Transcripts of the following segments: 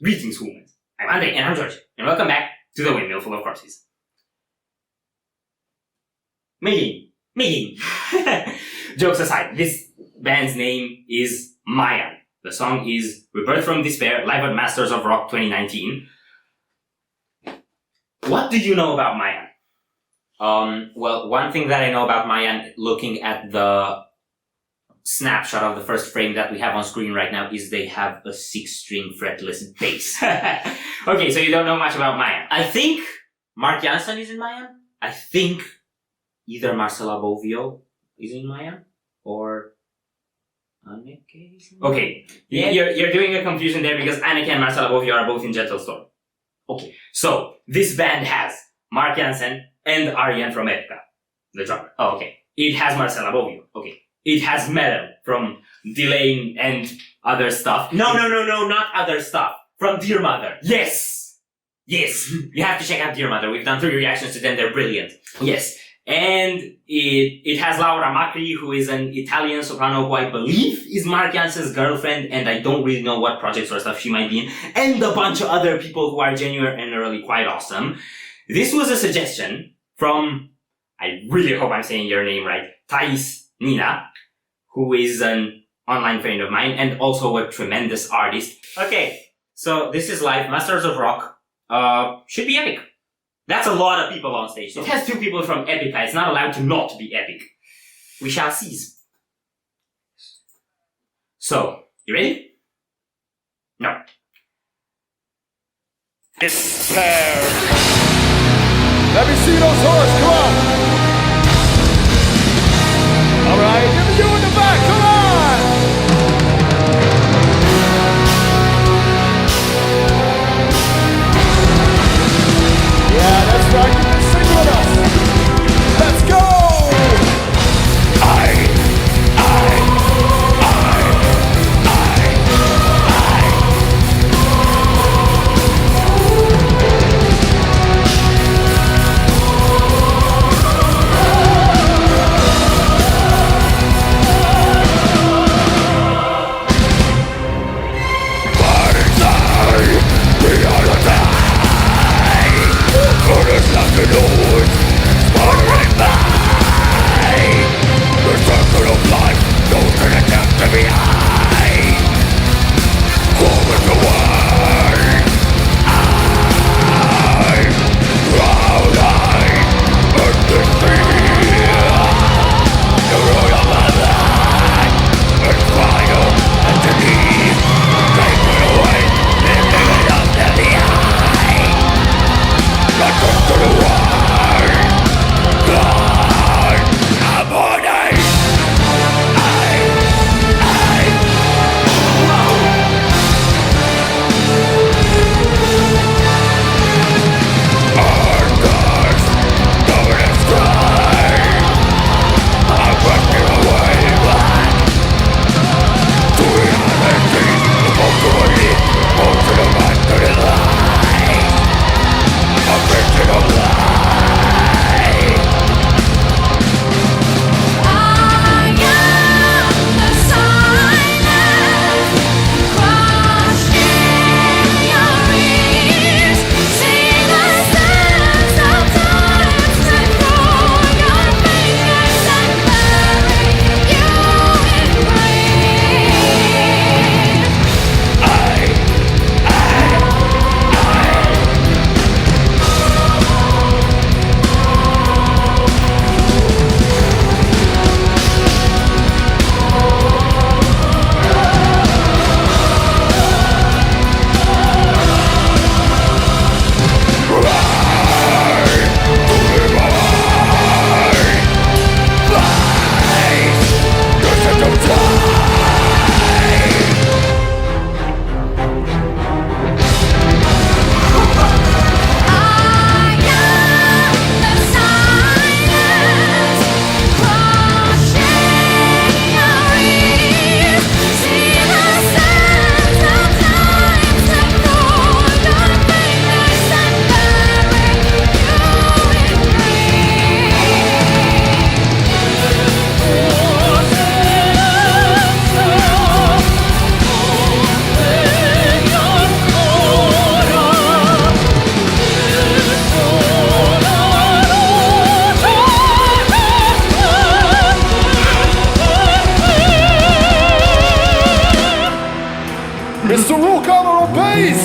Greetings, humans. I'm Andre and I'm George, and welcome back to the Windmill full of corpses. MaYaN. Jokes aside, this band's name is MaYaN. The song is Rebirth from Despair, live at Masters of Rock 2019. What do you know about MaYaN? Well, one thing that I know about MaYaN, looking at the snapshot of the first frame that we have on screen right now, is they have a 6-string fretless bass. Okay, so you don't know much about MaYaN. I think Mark Jansen is in MaYaN. I think either Marcela Bovio is in MaYaN, or Anneke is in MaYaN. Okay, you're doing a confusion there because Anneke and Marcela Bovio are both in Gentle Storm. Okay, so this band has Mark Jansen and Arjen from Epica, the drummer. Oh, okay. It has Marcela Bovio. Okay. It has Metal from Delane and other stuff. No, not other stuff. From Dear Mother. Yes! Yes! You have to check out Dear Mother. We've done 3 reactions to them. They're brilliant. Yes. And it has Laura Macri, who is an Italian soprano who I believe is Mark Jansen's girlfriend, and I don't really know what projects or stuff she might be in, and a bunch of other people who are genuine and really quite awesome. This was a suggestion from, I really hope I'm saying your name right, Thais Nina, who is an online friend of mine and also a tremendous artist. Okay, so this is live, Masters of Rock. Should be epic. That's a lot of people on stage. It has 2 people from Epica. It's not allowed to not be epic. We shall seize. So, you ready? No. Despair. Let me see those horses, come on. All right, give me you in the back, come on. Yeah, that's right, sing with us. Let's go. Mr. Rookhammer on bass!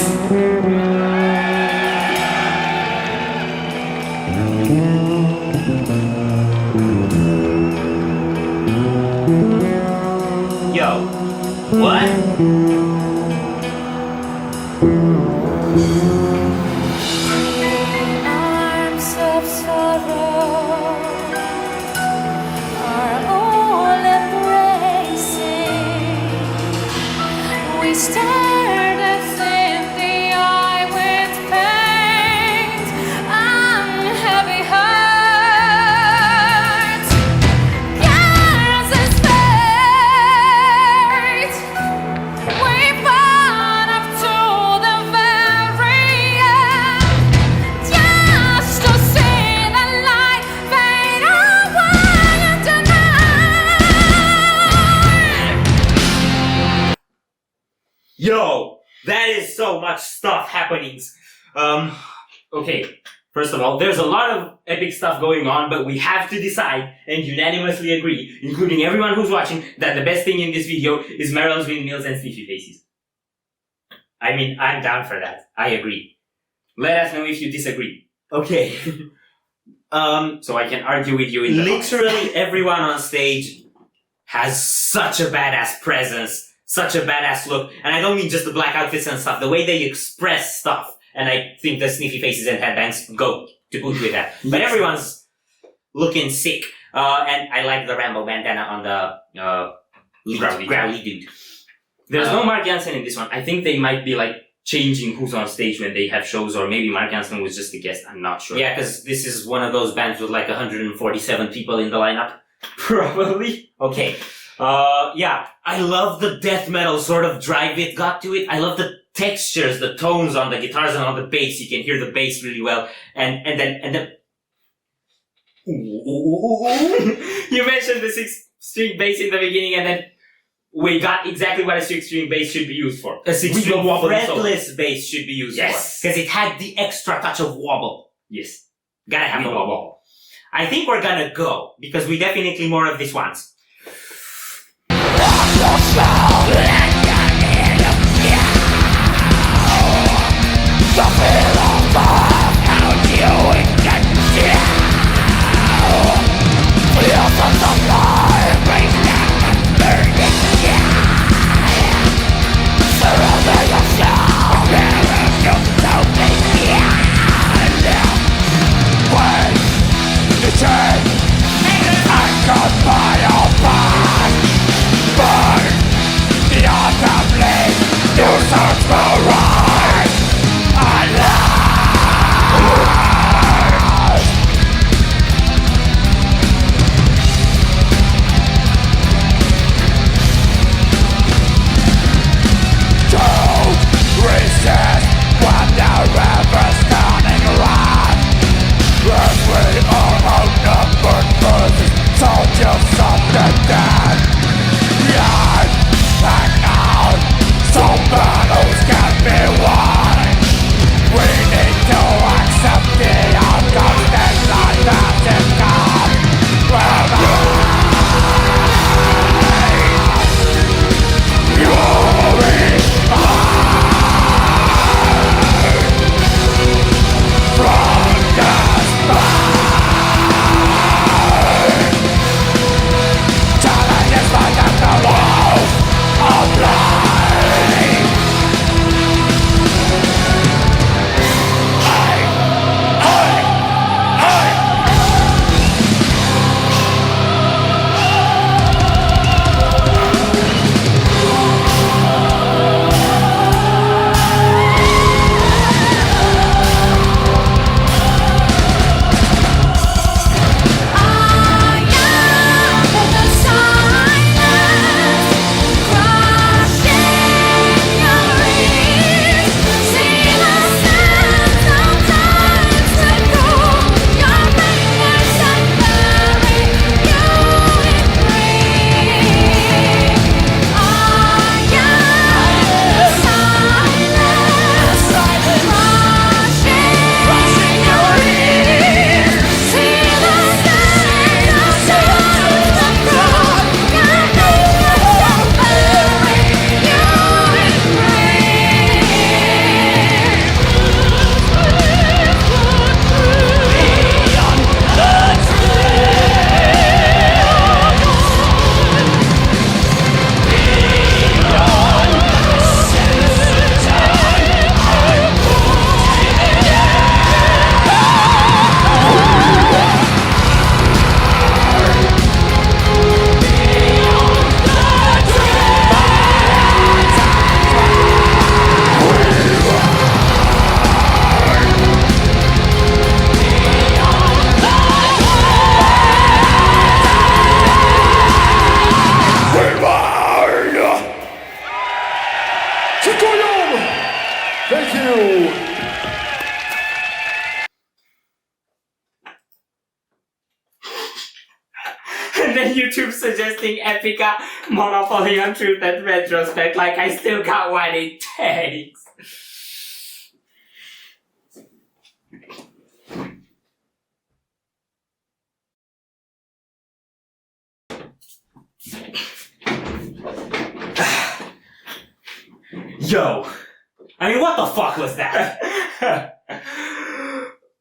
Yo, what? Arms of sorrow are all embracing. We stare death in the eye with pain and heavy hearts. Gas is fate. We burn up to the very end, just to see the light fade away into night. Yo, that is so much stuff happenings. Okay, first of all, there's a lot of epic stuff going on, but we have to decide and unanimously agree, including everyone who's watching, that the best thing in this video is Meryl's windmills and sniffy faces. I mean, I'm down for that. I agree. Let us know if you disagree. Okay. So I can argue with you in the box. Literally everyone on stage Has such a badass presence, such a badass look, and I don't mean just the black outfits and stuff, the way they express stuff, and I think the sniffy faces and headbands go to boot with that. But everyone's looking sick, and I like the Rambo bandana on the growly dude. There's no Mark Jansen in this one. I think they might be like changing who's on stage when they have shows, or maybe Mark Jansen was just a guest, I'm not sure. Yeah, because this is one of those bands with like 147 people in the lineup. Probably. Okay. Yeah, I love the death metal sort of drive it got to it. I love the textures, the tones on the guitars and on the bass. You can hear the bass really well. And then You mentioned the 6-string bass in the beginning, and then we got exactly what a 6-string bass should be used for. a 6-string wobble fretless bass should be used Yes. for. Because it had the extra touch of wobble. Yes. Gotta have the wobble. I think we're gonna go, because we definitely more of this once. Thank you. And then YouTube suggesting Epica, Monopoly on Truth and Retrospect, like I still got what it takes. Yo! I mean, what the fuck was that?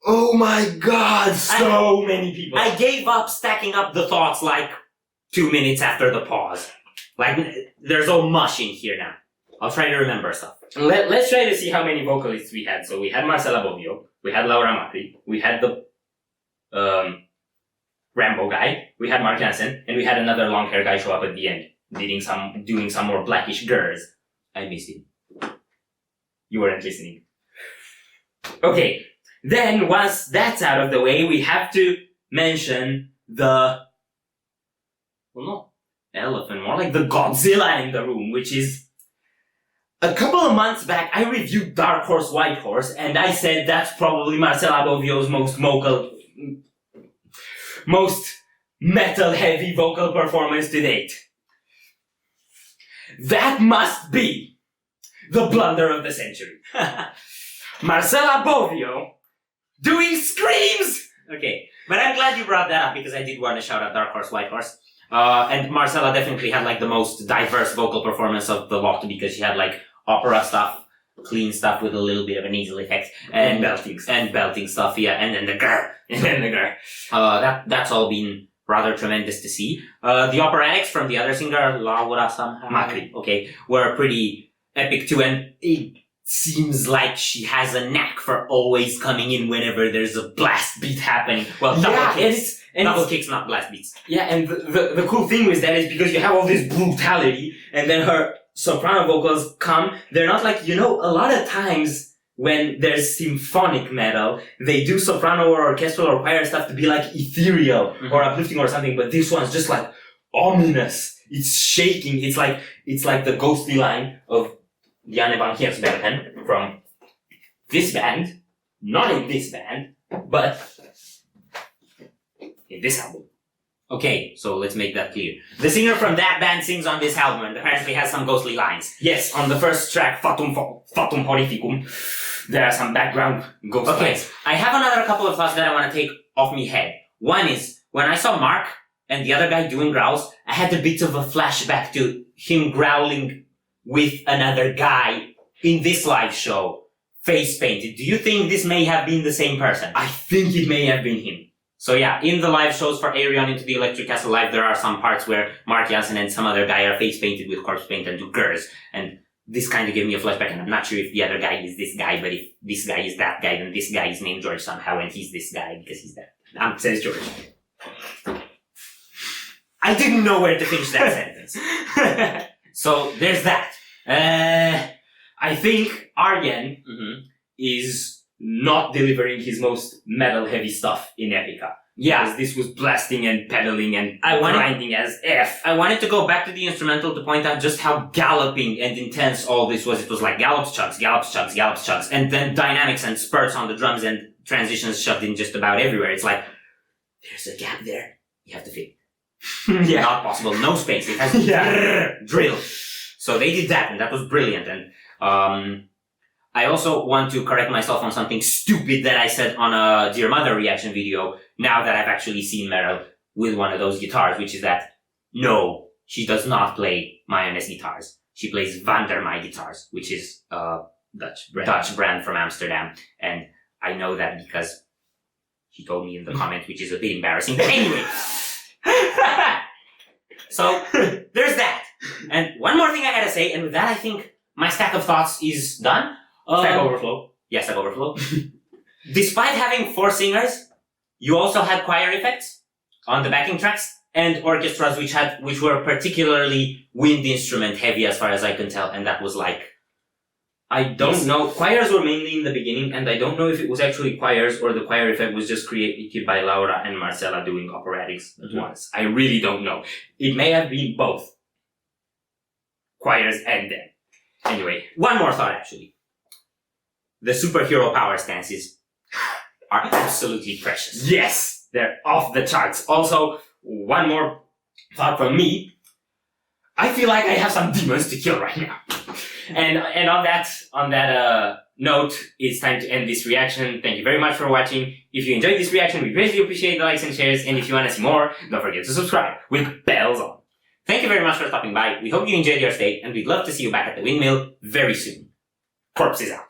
Oh my god, so many people. I gave up stacking up the thoughts like 2 minutes after the pause. Like, there's all mush in here now. I'll try to remember stuff. Let's try to see how many vocalists we had. So we had Marcela Bovio, we had Laura Macri, we had the Rambo guy, we had Mark Jansen, and we had another long hair guy show up at the end, doing some more blackish gurs. I missed it. You weren't listening. Okay, then once that's out of the way, we have to mention the, well, not elephant, more like the Godzilla in the room, which is, a couple of months back, I reviewed Dark Horse, White Horse, and I said that's probably Marcela Bovio's most metal-heavy vocal performance to date. That must be the blunder of the century. Marcela Bovio doing screams! Okay, but I'm glad you brought that up because I did want to shout out Dark Horse, White Horse. And Marcela definitely had like the most diverse vocal performance of the lot because she had like opera stuff, clean stuff with a little bit of a nasal effect, and belting stuff, yeah, and then the grr, and then the grr. That's all been rather tremendous to see. The operatics from the other singer, Laura somehow, Macri, okay, were pretty epic too, and it seems like she has a knack for always coming in whenever there's a blast beat happening. Well, double kicks, not blast beats. Yeah, and the cool thing with that is because you have all this brutality, and then her soprano vocals come, they're not like, a lot of times when there's symphonic metal, they do soprano or orchestral or choir stuff to be like ethereal or uplifting or something, but this one's just like ominous. It's shaking. It's like the ghostly line of Janne van Giersbergen from this band, not in this band, but in this album. Okay, so let's make that clear. The singer from that band sings on this album and apparently has some ghostly lines. Yes, on the first track, Fatum Horrificum, there are some background ghost lines. I have another couple of thoughts that I want to take off me head. One is, when I saw Mark and the other guy doing growls, I had a bit of a flashback to him growling with another guy in this live show, face painted. Do you think this may have been the same person? I think it may have been him. So yeah, in the live shows for Arion Into the Electric Castle Live, there are some parts where Mark Jansen and some other guy are face painted with corpse paint and do gurs. And this kind of gave me a flashback, and I'm not sure if the other guy is this guy, but if this guy is that guy, then this guy is named George somehow, and he's this guy because he's that. Says George. I didn't know where to finish that sentence. So there's that. I think Arjen is not delivering his most metal-heavy stuff in Epica. Yeah. Because this was blasting and pedaling and grinding as F. I wanted to go back to the instrumental to point out just how galloping and intense all this was. It was like gallops, chugs, gallops, chugs, gallops, chugs, and then dynamics and spurts on the drums and transitions shoved in just about everywhere. It's like, there's a gap there. You have to fit. Yeah. Not possible. No space. It has to drill. So they did that, and that was brilliant. And I also want to correct myself on something stupid that I said on a Dear Mother reaction video, now that I've actually seen Meryl with one of those guitars, which is that, no, she does not play MaYaN's guitars. She plays Van der Meij guitars, which is a Dutch brand from Amsterdam. And I know that because she told me in the comment, which is a bit embarrassing. But anyway. So, there's that. And one more thing I gotta say, and with that I think my stack of thoughts is done. Stack overflow. Yeah, stack overflow. Despite having 4 singers, you also had choir effects on the backing tracks and orchestras which were particularly wind instrument heavy as far as I can tell, and that was like, I don't know. Choirs were mainly in the beginning, and I don't know if it was actually choirs or the choir effect was just created by Laura and Marcela doing operatics at once. I really don't know. It may have been both. Choirs and then. Anyway, one more thought actually. the superhero power stances are absolutely precious. Yes, they're off the charts. Also, one more thought from me. I feel like I have some demons to kill right now. And on that note, it's time to end this reaction. Thank you very much for watching. If you enjoyed this reaction, we greatly appreciate the likes and shares. And if you want to see more, don't forget to subscribe with bells on. Thank you very much for stopping by. We hope you enjoyed your stay, and we'd love to see you back at the Windmill very soon. Corpses out.